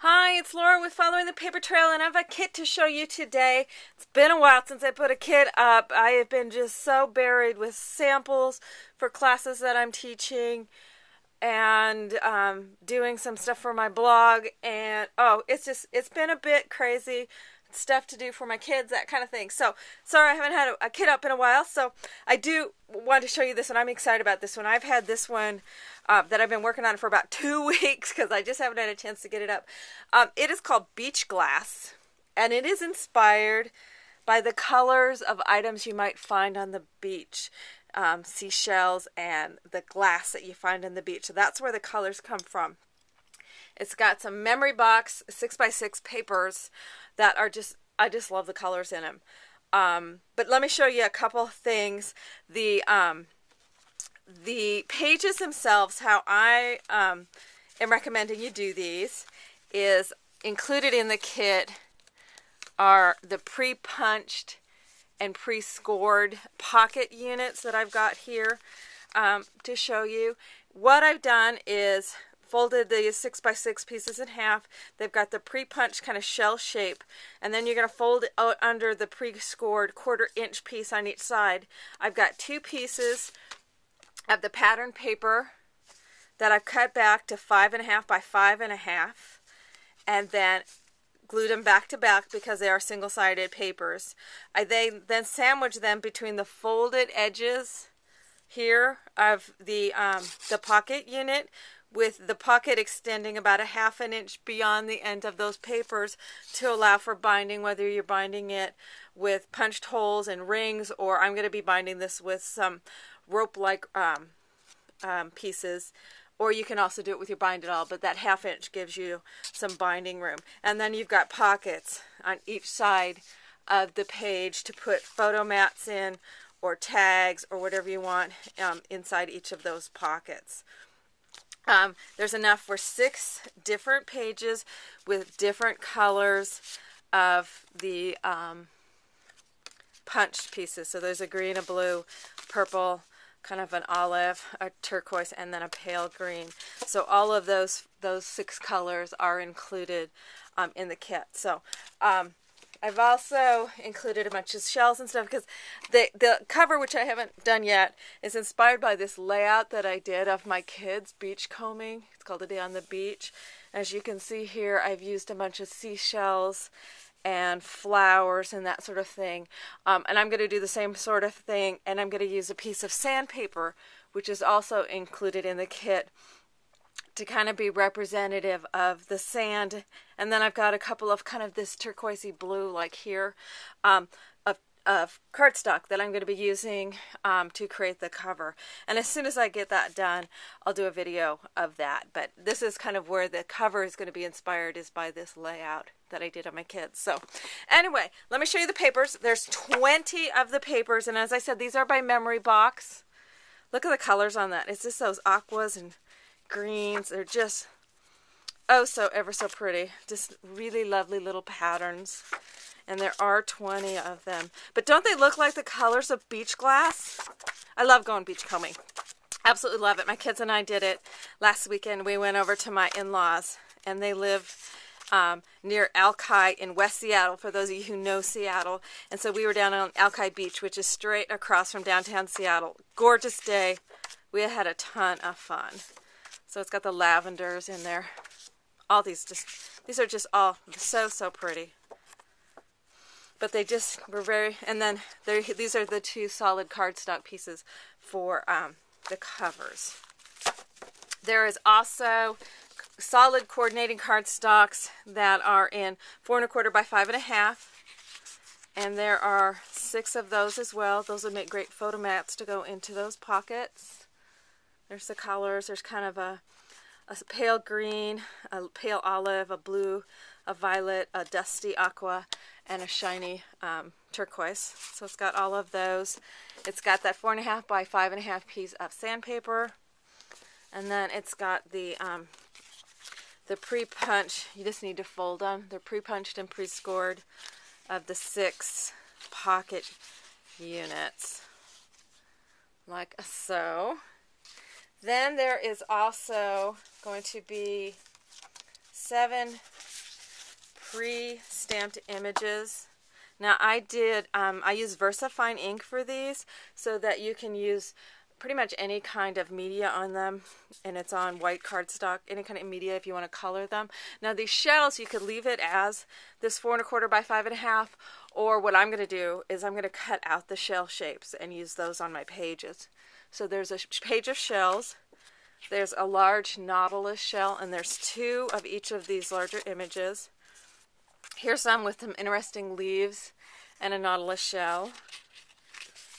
Hi, it's Laura with Following the Paper Trail, and I have a kit to show you today. It's been a while since I put a kit up. I have been just so buried with samples for classes that I'm teaching and doing some stuff for my blog, and it's been a bit crazy. Stuff to do for my kids, that kind of thing. So, sorry I haven't had a kit up in a while, so I do want to show you this one. I'm excited about this one. I've had this one that I've been working on for about 2 weeks because I just haven't had a chance to get it up. It is called Beach Glass, and it is inspired by the colors of items you might find on the beach. Seashells and the glass that you find on the beach. So that's where the colors come from. It's got some memory box 6x6 papers that are I just love the colors in them. But let me show you a couple things. The pages themselves, how I am recommending you do these, is included in the kit are the pre-punched and pre-scored pocket units that I've got here to show you. What I've done is folded these 6x6 pieces in half. They've got the pre-punched kind of shell shape, and then you're going to fold it out under the pre-scored 1/4-inch piece on each side. I've got 2 pieces of the pattern paper that I've cut back to 5.5 by 5.5, and then glued them back to back because they are single-sided papers. I then sandwich them between the folded edges here of the pocket unit, with the pocket extending about 1/2 inch beyond the end of those papers to allow for binding, whether you're binding it with punched holes and rings, or I'm going to be binding this with some rope-like pieces, or you can also do it with your bind it all, but that 1/2 inch gives you some binding room. And then you've got pockets on each side of the page to put photo mats in, or tags, or whatever you want inside each of those pockets. There's enough for 6 different pages with different colors of the punched pieces. So there's a green, a blue, purple, kind of an olive, a turquoise, and then a pale green. So all of those 6 colors are included in the kit. So I've also included a bunch of shells and stuff because the cover, which I haven't done yet, is inspired by this layout that I did of my kids' beachcombing. It's called A Day on the Beach. As you can see here, I've used a bunch of seashells and flowers and that sort of thing. And I'm going to do the same sort of thing, and I'm going to use a piece of sandpaper, which is also included in the kit, to kind of be representative of the sand. And then I've got a couple of kind of this turquoisey blue, like here, of cardstock that I'm going to be using to create the cover. And as soon as I get that done, I'll do a video of that. But this is kind of where the cover is going to be inspired, is by this layout that I did on my kids. So anyway, let me show you the papers. There's 20 of the papers, and as I said, these are by memory box. Look at the colors on that. It's just those aquas and greens. They're just so ever so pretty. Just really lovely little patterns, and there are 20 of them. But don't they look like the colors of beach glass? I love going beachcombing. Absolutely love it. My kids and I did it last weekend. We went over to my in-laws, and they live near Alki in West Seattle, for those of you who know Seattle. And so we were down on Alki Beach, which is straight across from downtown Seattle. Gorgeous day. We had a ton of fun. So it's got the lavenders in there. All these are just all so pretty. But they just were very, and then these are the 2 solid cardstock pieces for the covers. There is also solid coordinating cardstocks that are in 4.25 by 5.5. And there are 6 of those as well. Those would make great photo mats to go into those pockets. There's the colors. There's kind of a pale green, a pale olive, a blue, a violet, a dusty aqua, and a shiny turquoise. So it's got all of those. It's got that 4.5 by 5.5 piece of sandpaper, and then it's got the pre-punch. You just need to fold them. They're pre-punched and pre-scored of the 6 pocket units, like so. Then there is also going to be 7 pre-stamped images. Now I use VersaFine ink for these so that you can use pretty much any kind of media on them, and it's on white cardstock, any kind of media if you want to color them. Now these shells, you could leave it as this 4 1/4 by 5 1/2, or what I'm going to do is I'm going to cut out the shell shapes and use those on my pages. So there's a page of shells, there's a large nautilus shell, and there's 2 of each of these larger images. Here's some with some interesting leaves and a nautilus shell.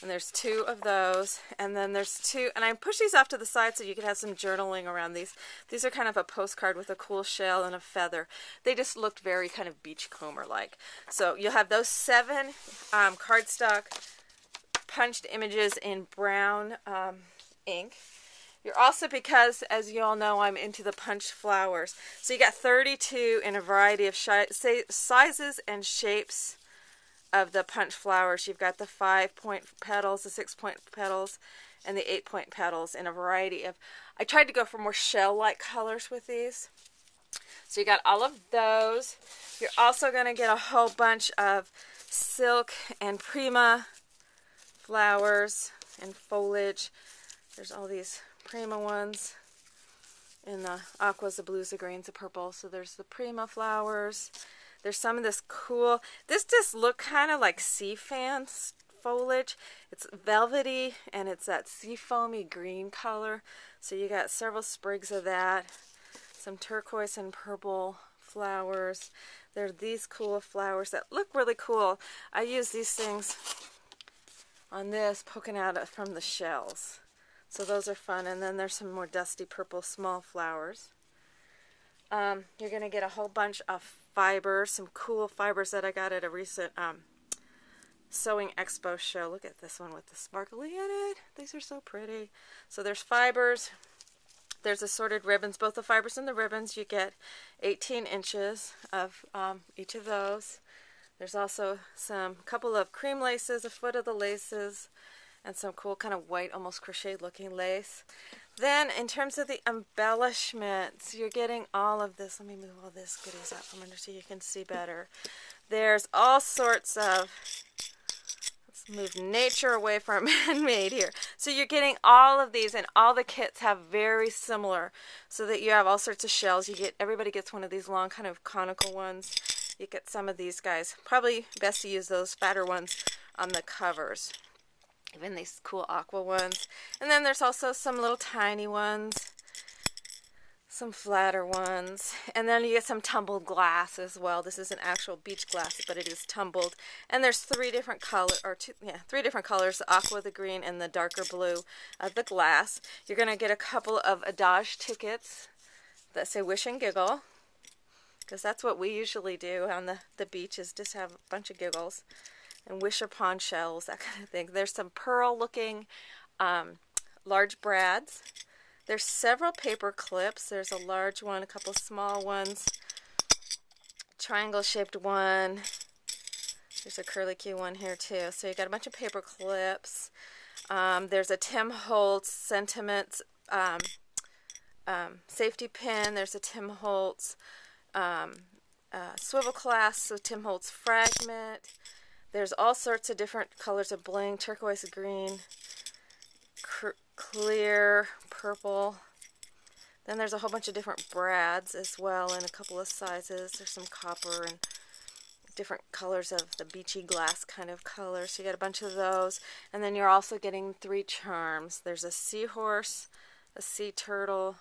And there's 2 of those, and then there's 2, and I push these off to the side so you can have some journaling around these. These are kind of a postcard with a cool shell and a feather. They just looked very kind of beachcomber-like. So you'll have those 7 cardstock punched images in brown ink. You're also, because as you all know, I'm into the punched flowers. So you got 32 in a variety of sizes and shapes of the punched flowers. You've got the 5-point petals, the 6-point petals, and the 8-point petals in a variety of, I tried to go for more shell-like colors with these. So you got all of those. You're also going to get a whole bunch of silk and prima flowers and foliage. There's all these prima ones in the aquas, the blues, the greens, the purples. So there's the prima flowers. There's some of this cool, this just look kind of like sea fan foliage. It's velvety and it's that sea foamy green color. So you got several sprigs of that. Some turquoise and purple flowers. There are these cool flowers that look really cool. I use these things on this poking out from the shells. So those are fun. And then there's some more dusty purple small flowers. You're going to get a whole bunch of fibers, some cool fibers that I got at a recent Sewing Expo show. Look at this one with the sparkly in it. These are so pretty. So there's fibers. There's assorted ribbons. Both the fibers and the ribbons, you get 18 inches of each of those. There's also some couple of cream laces, a foot of the laces, and some cool kind of white, almost crochet looking lace. Then in terms of the embellishments, you're getting all of this. Let me move all this goodies out from under so you can see better. There's all sorts of, let's move nature away from man-made here. So you're getting all of these, and all the kits have very similar, so that you have all sorts of shells. You get, everybody gets one of these long kind of conical ones. You get some of these guys. Probably best to use those fatter ones on the covers. Even these cool aqua ones. And then there's also some little tiny ones, some flatter ones, and then you get some tumbled glass as well. This is an actual beach glass, but it is tumbled. And there's 3 different colors, or 3 different colors: the aqua, the green, and the darker blue of the glass. You're going to get a couple of Adage tickets that say Wish and Giggle, because that's what we usually do on the beach, is just have a bunch of giggles. And wish upon shells, that kind of thing. There's some pearl-looking large brads. There's several paper clips. There's a large one, a couple small ones, triangle-shaped one. There's a curlicue one here too. So you got a bunch of paper clips. There's a Tim Holtz Sentiments safety pin. There's a Tim Holtz swivel clasp, so Tim Holtz fragment. There's all sorts of different colors of bling: turquoise, green, clear, purple. Then there's a whole bunch of different brads as well in a couple of sizes. There's some copper and different colors of the beachy glass kind of color. So you get a bunch of those. And then you're also getting 3 charms. There's a seahorse, a sea turtle,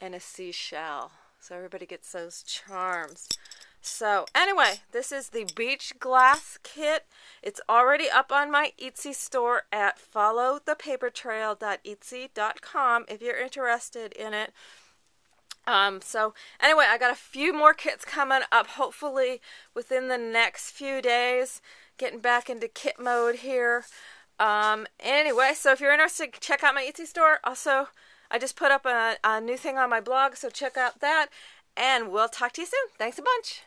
and a seashell. So everybody gets those charms. So anyway, this is the beach glass kit. It's already up on my Etsy store at followthepapertrail.etsy.com if you're interested in it. So anyway, I got a few more kits coming up, hopefully within the next few days. Getting back into kit mode here. Anyway, so if you're interested, check out my Etsy store. Also, I just put up a new thing on my blog, so check out that. And we'll talk to you soon. Thanks a bunch.